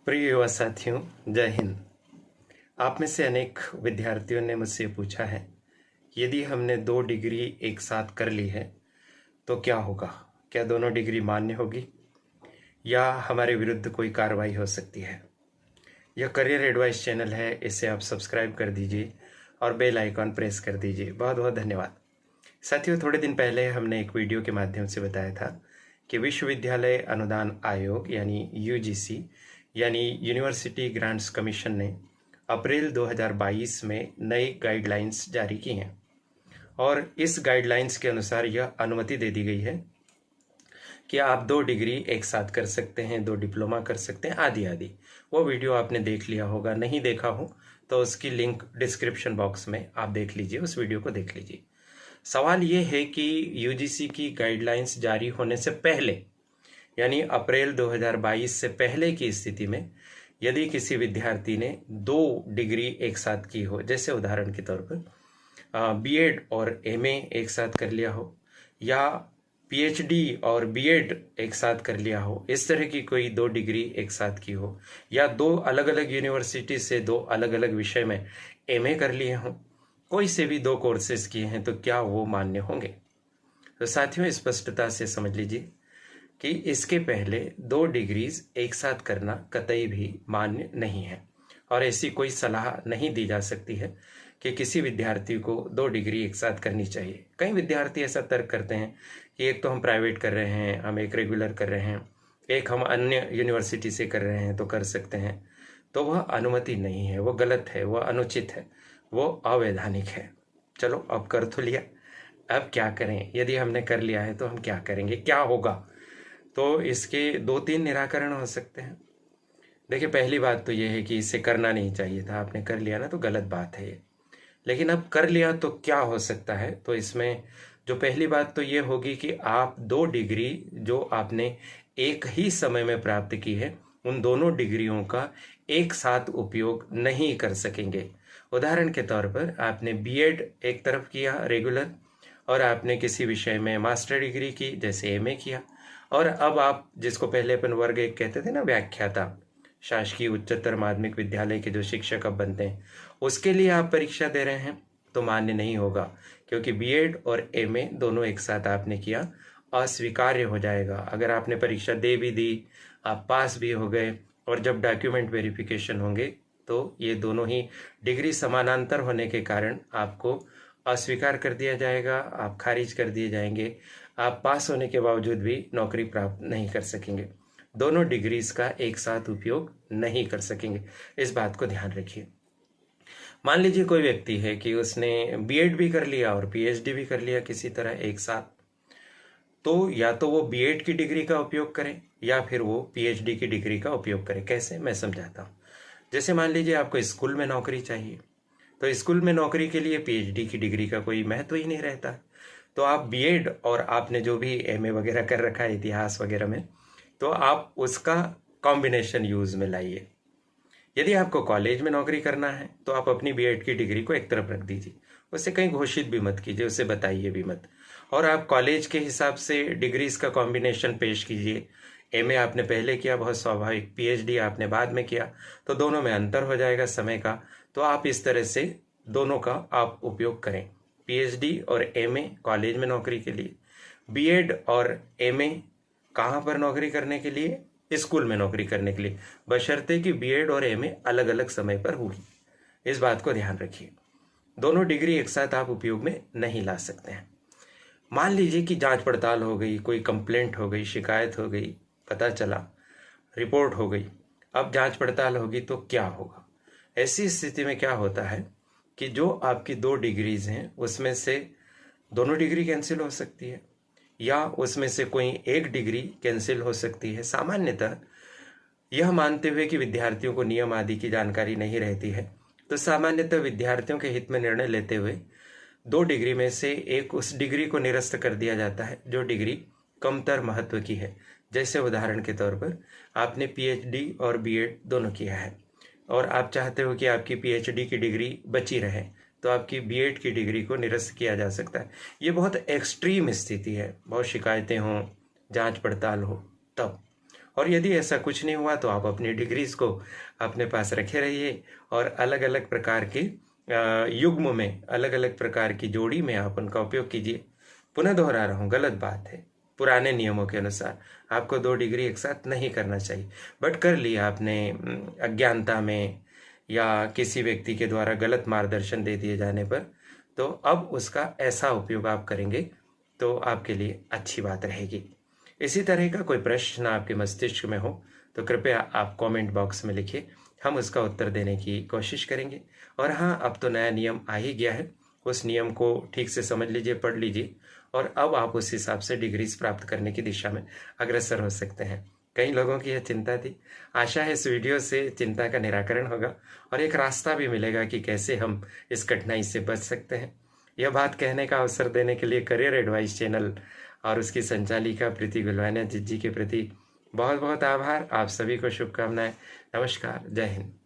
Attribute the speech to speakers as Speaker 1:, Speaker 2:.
Speaker 1: प्रिय युवा साथियों, जय हिंद। आप में से अनेक विद्यार्थियों ने मुझसे पूछा है, यदि हमने 2 डिग्री एक साथ कर ली है तो क्या होगा? क्या दोनों डिग्री मान्य होगी या हमारे विरुद्ध कोई कार्रवाई हो सकती है? यह करियर एडवाइस चैनल है, इसे आप सब्सक्राइब कर दीजिए और बेल आइकॉन प्रेस कर दीजिए। बहुत बहुत धन्यवाद। साथियों, थोड़े दिन पहले हमने एक वीडियो के माध्यम से बताया था कि विश्वविद्यालय अनुदान आयोग यानी यूजीसी यानी यूनिवर्सिटी ग्रांट्स कमीशन ने अप्रैल 2022 में नई गाइडलाइंस जारी की हैं और इस गाइडलाइंस के अनुसार यह अनुमति दे दी गई है कि आप 2 डिग्री एक साथ कर सकते हैं, 2 डिप्लोमा कर सकते हैं, आदि आदि। वो वीडियो आपने देख लिया होगा, नहीं देखा हो तो उसकी लिंक डिस्क्रिप्शन बॉक्स में आप देख लीजिए, उस वीडियो को देख लीजिए। सवाल ये है कि यूजीसी की गाइडलाइंस जारी होने से पहले यानी अप्रैल 2022 से पहले की स्थिति में यदि किसी विद्यार्थी ने 2 डिग्री एक साथ की हो, जैसे उदाहरण के तौर पर बीएड और एमए एक साथ कर लिया हो या पीएचडी और बीएड एक साथ कर लिया हो, इस तरह की कोई 2 डिग्री एक साथ की हो या 2 अलग अलग यूनिवर्सिटी से 2 अलग अलग विषय में एमए कर लिए हों, कोई से भी 2 कोर्सेज किए हैं, तो क्या वो मान्य होंगे? तो साथियों, स्पष्टता से समझ लीजिए कि इसके पहले 2 डिग्रीज एक साथ करना कतई भी मान्य नहीं है और ऐसी कोई सलाह नहीं दी जा सकती है कि किसी विद्यार्थी को 2 डिग्री एक साथ करनी चाहिए। कई विद्यार्थी ऐसा तर्क करते हैं कि एक तो हम प्राइवेट कर रहे हैं, हम एक रेगुलर कर रहे हैं, एक हम अन्य यूनिवर्सिटी से कर रहे हैं तो कर सकते हैं। तो वह अनुमति नहीं है, वो गलत है, वह अनुचित है, वो अवैधानिक है। चलो, अब कर तो लिया, अब क्या करें? यदि हमने कर लिया है तो हम क्या करेंगे, क्या होगा? तो इसके 2-3 निराकरण हो सकते हैं। देखिए, पहली बात तो ये है कि इसे करना नहीं चाहिए था, आपने कर लिया ना, तो गलत बात है ये। लेकिन अब कर लिया तो क्या हो सकता है? तो इसमें जो पहली बात तो ये होगी कि आप 2 डिग्री जो आपने एक ही समय में प्राप्त की है, उन दोनों डिग्रियों का एक साथ उपयोग नहीं कर सकेंगे। उदाहरण के तौर पर आपने बीएड एक तरफ किया रेगुलर और आपने किसी विषय में मास्टर डिग्री की, जैसे एमए किया, और अब आप जिसको पहले अपन वर्ग 1 कहते थे ना, व्याख्याता, शासकीय उच्चतर माध्यमिक विद्यालय के जो शिक्षक अब बनते हैं, उसके लिए आप परीक्षा दे रहे हैं, तो मान्य नहीं होगा, क्योंकि बीएड और एमए दोनों एक साथ आपने किया, अस्वीकार्य हो जाएगा। अगर आपने परीक्षा दे भी दी, आप पास भी हो गए और जब डॉक्यूमेंट वेरिफिकेशन होंगे तो ये दोनों ही डिग्री समानांतर होने के कारण आपको अस्वीकार कर दिया जाएगा, आप खारिज कर दिए जाएंगे, आप पास होने के बावजूद भी नौकरी प्राप्त नहीं कर सकेंगे, दोनों डिग्रीज का एक साथ उपयोग नहीं कर सकेंगे। इस बात को ध्यान रखिए। मान लीजिए कोई व्यक्ति है कि उसने बीएड भी कर लिया और पीएचडी भी कर लिया किसी तरह एक साथ, तो या तो वो बीएड की डिग्री का उपयोग करे या फिर वो पीएचडी की डिग्री का उपयोग करे। कैसे, मैं समझाता हूँ। जैसे मान लीजिए आपको स्कूल में नौकरी चाहिए, तो स्कूल में नौकरी के लिए पीएचडी की डिग्री का कोई महत्व ही नहीं रहता, तो आप बीएड और आपने जो भी एमए वगैरह कर रखा है इतिहास वगैरह में, तो आप उसका कॉम्बिनेशन यूज में लाइए। यदि आपको कॉलेज में नौकरी करना है तो आप अपनी बीएड की डिग्री को एक तरफ रख दीजिए, उसे कहीं घोषित भी मत कीजिए, उसे बताइए भी मत, और आप कॉलेज के हिसाब से डिग्रीज का कॉम्बिनेशन पेश कीजिए। एमए आपने पहले किया, बहुत स्वाभाविक, पीएचडी आपने बाद में किया, तो दोनों में अंतर हो जाएगा समय का। तो आप इस तरह से दोनों का आप उपयोग करें, पीएचडी और एमए कॉलेज में नौकरी के लिए, बीएड और एमए कहाँ पर नौकरी करने के लिए? स्कूल में नौकरी करने के लिए, बशर्ते कि बीएड और एमए अलग अलग समय पर होगी। इस बात को ध्यान रखिए, दोनों डिग्री एक साथ आप उपयोग में नहीं ला सकते हैं। मान लीजिए कि जांच पड़ताल हो गई, कोई कंप्लेंट हो गई, शिकायत हो गई, पता चला, रिपोर्ट हो गई, अब जांच पड़ताल होगी तो क्या होगा? ऐसी स्थिति में क्या होता है कि जो आपकी 2 डिग्रीज हैं उसमें से दोनों डिग्री कैंसिल हो सकती है या उसमें से कोई एक डिग्री कैंसिल हो सकती है। सामान्यतः यह मानते हुए कि विद्यार्थियों को नियम आदि की जानकारी नहीं रहती है, तो सामान्यतः विद्यार्थियों के हित में निर्णय लेते हुए 2 डिग्री में से एक उस डिग्री को निरस्त कर दिया जाता है जो डिग्री कमतर महत्व की है। जैसे उदाहरण के तौर पर आपने पीएचडी और बीएड दोनों किया है और आप चाहते हो कि आपकी पीएचडी की डिग्री बची रहे, तो आपकी बीएड की डिग्री को निरस्त किया जा सकता है। ये बहुत एक्सट्रीम स्थिति है, बहुत शिकायतें हों, जांच पड़ताल हो तब, और यदि ऐसा कुछ नहीं हुआ तो आप अपनी डिग्रीज को अपने पास रखे रहिए और अलग अलग प्रकार के युग्म में, अलग अलग प्रकार की जोड़ी में आप उनका उपयोग कीजिए। पुनः दोहरा रहा हूँ, गलत बात है। पुराने नियमों के अनुसार आपको 2 डिग्री एक साथ नहीं करना चाहिए, बट कर लिया आपने अज्ञानता में या किसी व्यक्ति के द्वारा गलत मार्गदर्शन दे दिए जाने पर, तो अब उसका ऐसा उपयोग आप करेंगे तो आपके लिए अच्छी बात रहेगी। इसी तरह का कोई प्रश्न आपके मस्तिष्क में हो तो कृपया आप कमेंट बॉक्स में लिखिए, हम उसका उत्तर देने की कोशिश करेंगे। और हाँ, अब तो नया नियम आ ही गया है, उस नियम को ठीक से समझ लीजिए, पढ़ लीजिए और अब आप उस हिसाब से डिग्रीज प्राप्त करने की दिशा में अग्रसर हो सकते हैं। कई लोगों की यह चिंता थी। आशा है इस वीडियो से चिंता का निराकरण होगा और एक रास्ता भी मिलेगा कि कैसे हम इस कठिनाई से बच सकते हैं। यह बात कहने का अवसर देने के लिए करियर एडवाइस चैनल और उसकी संचालिका प्रीति गुलवानिया जी के प्रति बहुत बहुत आभार। आप सभी को शुभकामनाएं। नमस्कार, जय हिंद।